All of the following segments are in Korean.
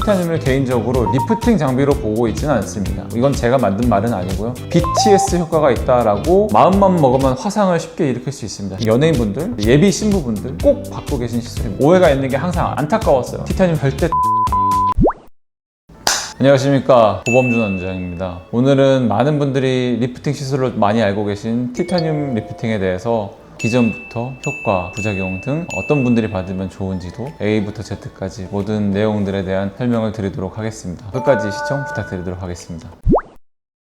티타늄을 개인적으로 리프팅 장비로 보고 있지는 않습니다. 이건 제가 만든 말은 아니고요. BTS 효과가 있다라고 마음만 먹으면 화상을 쉽게 일으킬 수 있습니다. 연예인분들, 예비 신부분들 꼭 받고 계신 시술입니다. 오해가 있는 게 항상 안타까웠어요. 티타늄 절대 안녕하십니까, 고범준 원장입니다. 오늘은 많은 분들이 리프팅 시술로 많이 알고 계신 티타늄 리프팅에 대해서 기전부터 효과, 부작용 등 어떤 분들이 받으면 좋은지도 A부터 Z까지 모든 내용들에 대한 설명을 드리도록 하겠습니다. 끝까지 시청 부탁드리도록 하겠습니다.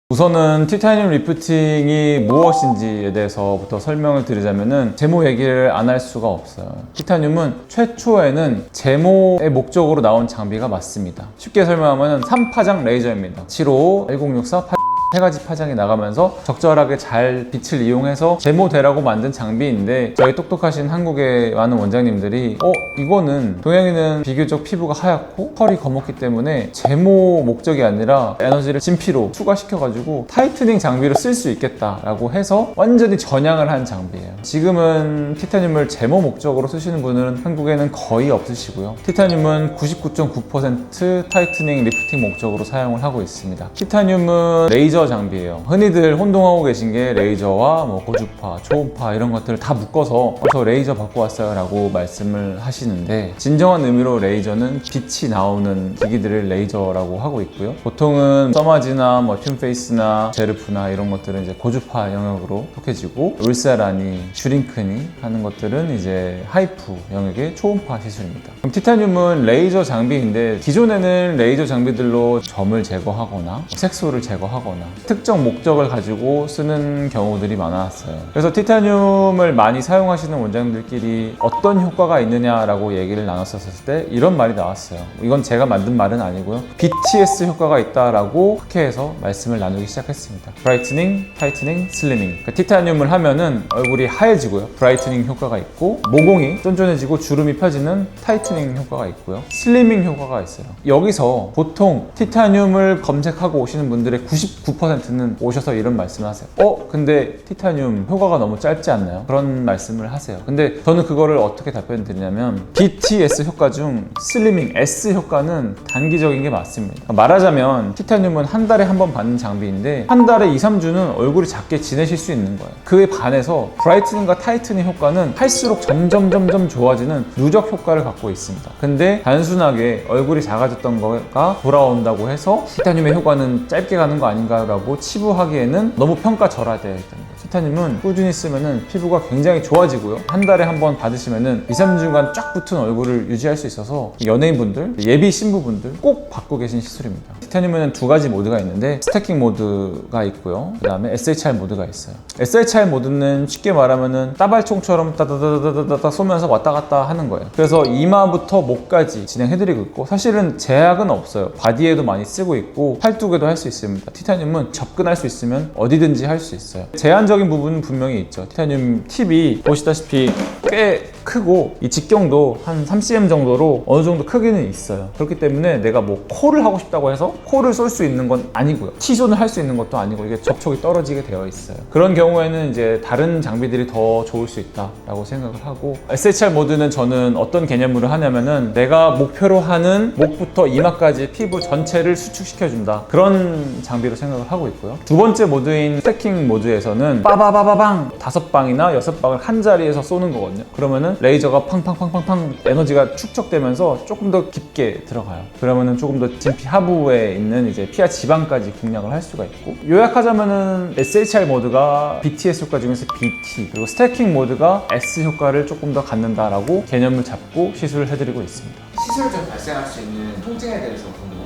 우선은 티타늄 리프팅이 무엇인지에 대해서부터 설명을 드리자면은 제모 얘기를 안 할 수가 없어요. 티타늄은 최초에는 제모의 목적으로 나온 장비가 맞습니다. 쉽게 설명하면 3파장 레이저입니다. 75, 1064, 세 가지 파장이 나가면서 적절하게 잘 빛을 이용해서 제모되라고 만든 장비인데, 저희 똑똑하신 한국의 많은 원장님들이 이거는 동양인은 비교적 피부가 하얗고 털이 검었기 때문에 제모 목적이 아니라 에너지를 진피로 추가시켜가지고 타이트닝 장비로 쓸 수 있겠다라고 해서 완전히 전향을 한 장비예요. 지금은 티타늄을 제모 목적으로 쓰시는 분은 한국에는 거의 없으시고요. 티타늄은 99.9% 타이트닝 리프팅 목적으로 사용을 하고 있습니다. 티타늄은 레이저 장비예요. 흔히들 혼동하고 계신 게 레이저와 고주파, 초음파 이런 것들을 다 묶어서 저 레이저 받고 왔어요 라고 말씀을 하시는데, 진정한 의미로 레이저는 빛이 나오는 기기들을 레이저라고 하고 있고요. 보통은 써마지나 튠페이스나 제르프나 이런 것들은 이제 고주파 영역으로 속해지고, 울세라니, 슈링크니 하는 것들은 이제 하이프 영역의 초음파 시술입니다. 그럼 티타늄은 레이저 장비인데, 기존에는 레이저 장비들로 점을 제거하거나 색소를 제거하거나 특정 목적을 가지고 쓰는 경우들이 많았어요. 그래서 티타늄을 많이 사용하시는 원장님들끼리 어떤 효과가 있느냐라고 얘기를 나눴었을 때 이런 말이 나왔어요. 이건 제가 만든 말은 아니고요. BTS 효과가 있다라고 학회에서 말씀을 나누기 시작했습니다. 브라이트닝, 타이트닝, 슬리밍. 그러니까 티타늄을 하면은 얼굴이 하얘지고요. 브라이트닝 효과가 있고, 모공이 쫀쫀해지고 주름이 펴지는 타이트닝 효과가 있고요. 슬리밍 효과가 있어요. 여기서 보통 티타늄을 검색하고 오시는 분들의 99%는 오셔서 이런 말씀을 하세요. 근데 티타늄 효과가 너무 짧지 않나요? 그런 말씀을 하세요. 근데 저는 그거를 어떻게 답변 드리냐면, BTS 효과 중 슬리밍 S 효과는 단기적인 게 맞습니다. 말하자면 티타늄은 한 달에 한 번 받는 장비인데, 한 달에 2, 3주는 얼굴이 작게 지내실 수 있는 거예요. 그에 반해서 브라이트닝과 타이트닝 효과는 할수록 점점 좋아지는 누적 효과를 갖고 있습니다. 근데 단순하게 얼굴이 작아졌던 거가 돌아온다고 해서 티타늄의 효과는 짧게 가는 거 아닌가라고 치부하기에는 너무 평가절하되어 있다는 거죠. 티타늄은 꾸준히 쓰면은 피부가 굉장히 좋아지고요. 한 달에 한 번 받으시면은 2, 3주간 쫙 붙은 얼굴을 유지할 수 있어서 연예인분들, 예비 신부분들 꼭 받고 계신 시술입니다. 티타늄에는 두 가지 모드가 있는데, 스태킹 모드가 있고요. 그 다음에 SHR 모드가 있어요. SHR 모드는 쉽게 말하면은 따발총처럼 따다다다다다 쏘면서 왔다 갔다 하는 거예요. 그래서 이마부터 목까지 진행해드리고 있고, 사실은 제약은 없어요. 바디에도 많이 쓰고 있고 팔뚝에도 할 수 있습니다. 티타늄은 접근할 수 있으면 어디든지 할 수 있어요. 제한적인 부분은 분명히 있죠. 티타늄 팁이 보시다시피 꽤 크고, 이 직경도 한 3cm 정도로 어느 정도 크기는 있어요. 그렇기 때문에 내가 코를 하고 싶다고 해서 코를 쏠 수 있는 건 아니고요. T존을 할 수 있는 것도 아니고, 이게 접촉이 떨어지게 되어 있어요. 그런 경우에는 이제 다른 장비들이 더 좋을 수 있다라고 생각을 하고, SHR 모드는 저는 어떤 개념으로 하냐면은, 내가 목표로 하는 목부터 이마까지 피부 전체를 수축시켜준다, 그런 장비로 생각을 하고 있고요. 두 번째 모드인 스태킹 모드에서는 빠바바바방 5방이나 6방을 한 자리에서 쏘는 거거든요. 그러면은 레이저가 팡팡팡팡팡 에너지가 축적되면서 조금 더 깊게 들어가요. 그러면은 조금 더 진피 하부에 있는 이제 피하 지방까지 공략을 할 수가 있고, 요약하자면은 SHR 모드가 BTS 효과 중에서 BT, 그리고 스태킹 모드가 S 효과를 조금 더 갖는다라고 개념을 잡고 시술을 해드리고 있습니다. 시술 중 발생할 수 있는 통증에 대해서 궁금합니다.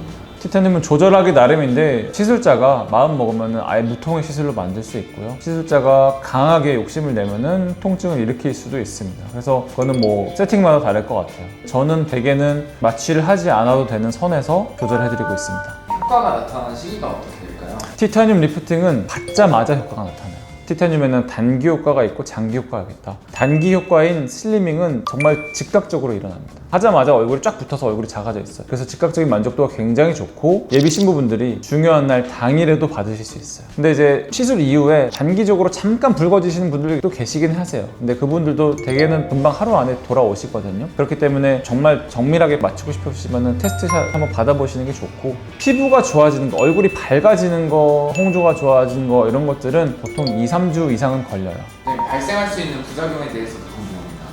티타늄은 조절하기 나름인데, 시술자가 마음 먹으면 아예 무통의 시술로 만들 수 있고요. 시술자가 강하게 욕심을 내면은 통증을 일으킬 수도 있습니다. 그래서 그거는 세팅마다 다를 것 같아요. 저는 대개는 마취를 하지 않아도 되는 선에서 조절해드리고 있습니다. 효과가 나타나는 시기가 어떻게 될까요? 티타늄 리프팅은 받자마자 효과가 나타나요. 티타늄에는 단기 효과가 있고 장기 효과가 있다. 단기 효과인 슬리밍은 정말 즉각적으로 일어납니다. 하자마자 얼굴이 쫙 붙어서 얼굴이 작아져 있어요. 그래서 즉각적인 만족도가 굉장히 좋고 예비 신부분들이 중요한 날 당일에도 받으실 수 있어요. 근데 이제 시술 이후에 단기적으로 잠깐 붉어지시는 분들도 계시긴 하세요. 근데 그분들도 대개는 금방 하루 안에 돌아오시거든요. 그렇기 때문에 정말 정밀하게 맞추고 싶으시면 테스트샷 한번 받아보시는 게 좋고, 피부가 좋아지는 거, 얼굴이 밝아지는 거, 홍조가 좋아지는 거, 이런 것들은 보통 2-3주 이상은 걸려요. 네, 발생할 수 있는 부작용에 대해서도 궁금합니다.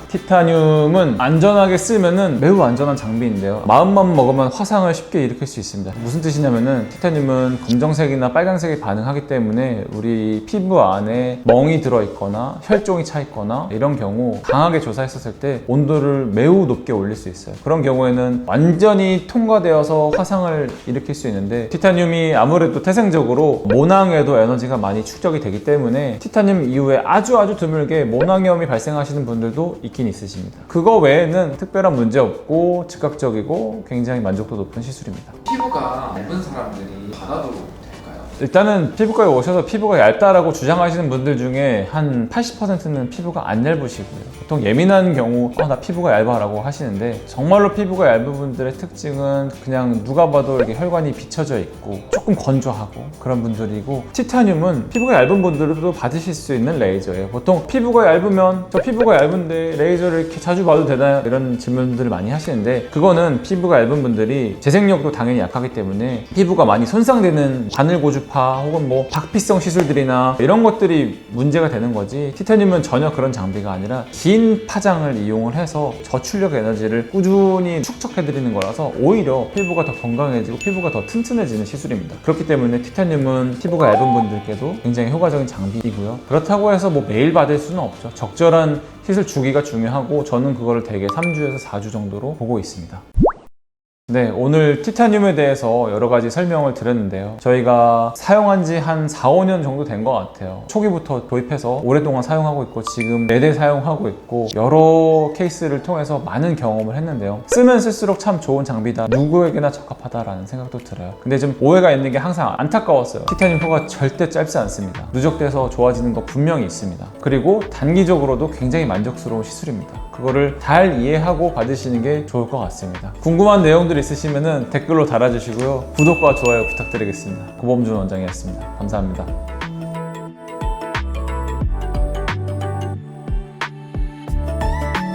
티타늄은 안전하게 쓰면은 매우 안전한 장비인데요. 마음만 먹으면 화상을 쉽게 일으킬 수 있습니다. 무슨 뜻이냐면은 티타늄은 검정색이나 빨간색이 반응하기 때문에 우리 피부 안에 멍이 들어있거나 혈종이 차 있거나 이런 경우 강하게 조사했었을 때 온도를 매우 높게 올릴 수 있어요. 그런 경우에는 완전히 통과되어서 화상을 일으킬 수 있는데, 티타늄이 아무래도 태생적으로 모낭에도 에너지가 많이 축적이 되기 때문에 티타늄 이후에 아주 드물게 모낭염이 발생하시는 분들도 있긴 있으십니다. 그거 외에는 특별한 문제 없고 즉각적이고 굉장히 만족도 높은 시술입니다. 피부가 얇은 사람들이 받아도 될까요? 일단은 피부과에 오셔서 피부가 얇다라고 주장하시는 분들 중에 한 80%는 피부가 안 얇으시고요. 보통 예민한 경우 나 피부가 얇아 라고 하시는데, 정말로 피부가 얇은 분들의 특징은 그냥 누가 봐도 이렇게 혈관이 비쳐져 있고 조금 건조하고 그런 분들이고, 티타늄은 피부가 얇은 분들도 받으실 수 있는 레이저예요. 보통 피부가 얇으면 저 피부가 얇은데 레이저를 이렇게 자주 봐도 되나요? 이런 질문들을 많이 하시는데, 그거는 피부가 얇은 분들이 재생력도 당연히 약하기 때문에 피부가 많이 손상되는 바늘 고주파 혹은 뭐 박피성 시술들이나 이런 것들이 문제가 되는 거지, 티타늄은 전혀 그런 장비가 아니라 긴 파장을 이용을 해서 저출력 에너지를 꾸준히 축적해드리는 거라서 오히려 피부가 더 건강해지고 피부가 더 튼튼해지는 시술입니다. 그렇기 때문에 티타늄은 피부가 얇은 분들께도 굉장히 효과적인 장비이고요. 그렇다고 해서 뭐 매일 받을 수는 없죠. 적절한 시술 주기가 중요하고, 저는 그거를 대개 3주에서 4주 정도로 보고 있습니다. 네, 오늘 티타늄에 대해서 여러 가지 설명을 드렸는데요. 저희가 사용한 지 한 4-5년 정도 된 것 같아요. 초기부터 도입해서 오랫동안 사용하고 있고 지금 4대 사용하고 있고 여러 케이스를 통해서 많은 경험을 했는데요. 쓰면 쓸수록 참 좋은 장비다, 누구에게나 적합하다라는 생각도 들어요. 근데 좀 오해가 있는 게 항상 안타까웠어요. 티타늄 효가 절대 짧지 않습니다. 누적돼서 좋아지는 거 분명히 있습니다. 그리고 단기적으로도 굉장히 만족스러운 시술입니다. 그거를 잘 이해하고 받으시는 게 좋을 것 같습니다. 궁금한 내용들 있으시면 댓글로 달아주시고요. 구독과 좋아요 부탁드리겠습니다. 고범준 원장이었습니다. 감사합니다.